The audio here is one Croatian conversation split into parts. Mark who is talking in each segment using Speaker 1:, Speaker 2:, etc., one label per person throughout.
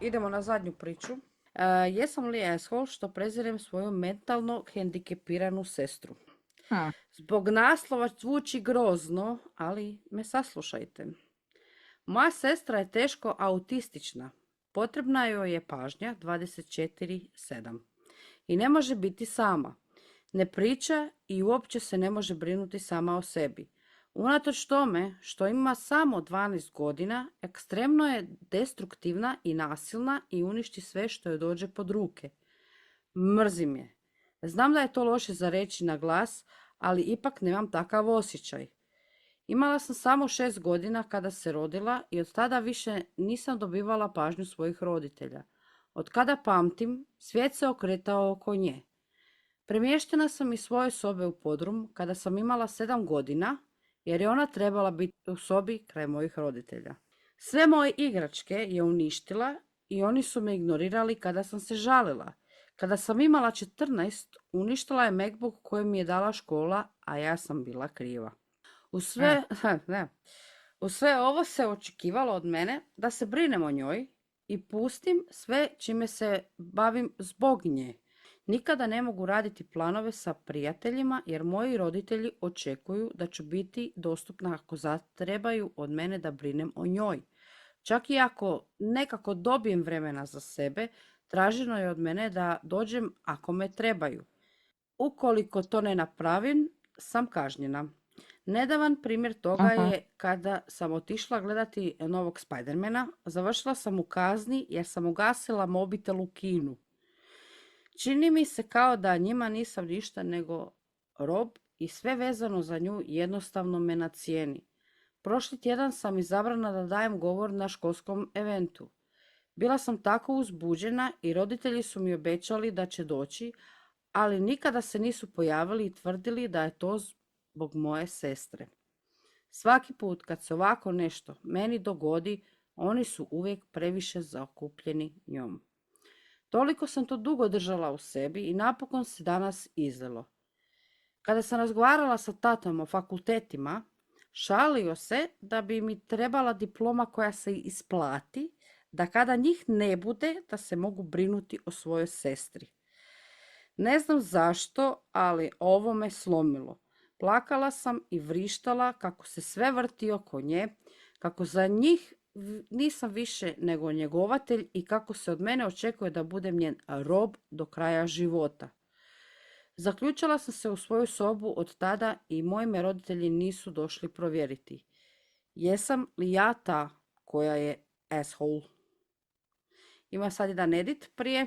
Speaker 1: idemo na zadnju priču. Jesam li asshole što prezirem svoju mentalno hendikepiranu sestru?
Speaker 2: Hm.
Speaker 1: Zbog naslova zvuči grozno, ali me saslušajte. Moja sestra je teško autistična. Potrebna joj je pažnja 24/7. I ne može biti sama. Ne priča i uopće se ne može brinuti sama o sebi. Unatoč tome što ima samo 12 godina, ekstremno je destruktivna i nasilna i uništi sve što joj dođe pod ruke. Mrzim je. Znam da je to loše za reći na glas, ali ipak nemam takav osjećaj. Imala sam samo 6 godina kada se rodila i od tada više nisam dobivala pažnju svojih roditelja. Od kada pamtim, svijet se okretao oko nje. Premještena sam iz svoje sobe u podrum kada sam imala 7 godina, jer je ona trebala biti u sobi kraj mojih roditelja. Sve moje igračke je uništila i oni su me ignorirali kada sam se žalila. Kada sam imala 14, uništila je MacBook koji mi je dala škola, a ja sam bila kriva. U sve ovo se očekivalo od mene da se brinem o njoj i pustim sve čime se bavim zbog nje. Nikada ne mogu raditi planove sa prijateljima jer moji roditelji očekuju da ću biti dostupna ako zatrebaju od mene da brinem o njoj. Čak i ako nekako dobijem vremena za sebe, traženo je od mene da dođem ako me trebaju. Ukoliko to ne napravim, sam kažnjena. Nedavan primjer toga je kada sam otišla gledati novog Spidermana, završila sam u kazni jer sam ugasila mobitel u kinu. Čini mi se kao da njima nisam ništa nego rob i sve vezano za nju jednostavno me nacijeni. Prošli tjedan sam izabrana da dajem govor na školskom eventu. Bila sam tako uzbuđena i roditelji su mi obećali da će doći, ali nikada se nisu pojavili i tvrdili da je to zbog moje sestre. Svaki put kad se ovako nešto meni dogodi, oni su uvijek previše zaokupljeni njom. Toliko sam to dugo držala u sebi i napokon se danas izlilo. Kada sam razgovarala sa tatom o fakultetima, šalio se da bi mi trebala diploma koja se isplati, da kada njih ne bude, da se mogu brinuti o svojoj sestri. Ne znam zašto, ali ovo me slomilo. Plakala sam i vrištala kako se sve vrti oko nje, kako za njih nisam više nego njegovatelj i kako se od mene očekuje da budem njen rob do kraja života. Zaključala sam se u svoju sobu od tada i moji me roditelji nisu došli provjeriti. Jesam li ja ta koja je asshole? Ima sad jedan edit prije.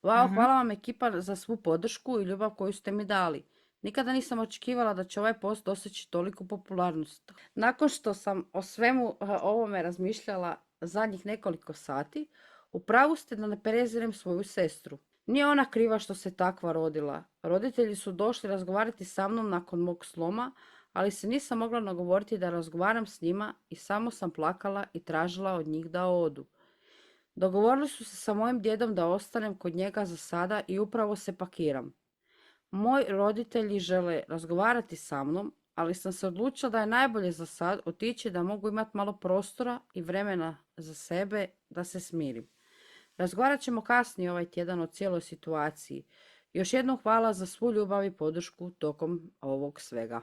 Speaker 1: Wow, hvala vam ekipa za svu podršku i ljubav koju ste mi dali. Nikada nisam očekivala da će ovaj post doseći toliku popularnost. Nakon što sam o svemu ovome razmišljala zadnjih nekoliko sati, u pravu ste da ne prezirem svoju sestru. Nije ona kriva što se takva rodila. Roditelji su došli razgovarati sa mnom nakon mog sloma, ali se nisam mogla nagovoriti da razgovaram s njima i samo sam plakala i tražila od njih da odu. Dogovorili su se sa mojim djedom da ostanem kod njega za sada i upravo se pakiram. Moji roditelji žele razgovarati sa mnom, ali sam se odlučila da je najbolje za sad otići da mogu imati malo prostora i vremena za sebe da se smirim. Razgovarat ćemo kasnije ovaj tjedan o cijeloj situaciji. Još jednom hvala za svu ljubav i podršku tokom ovog svega.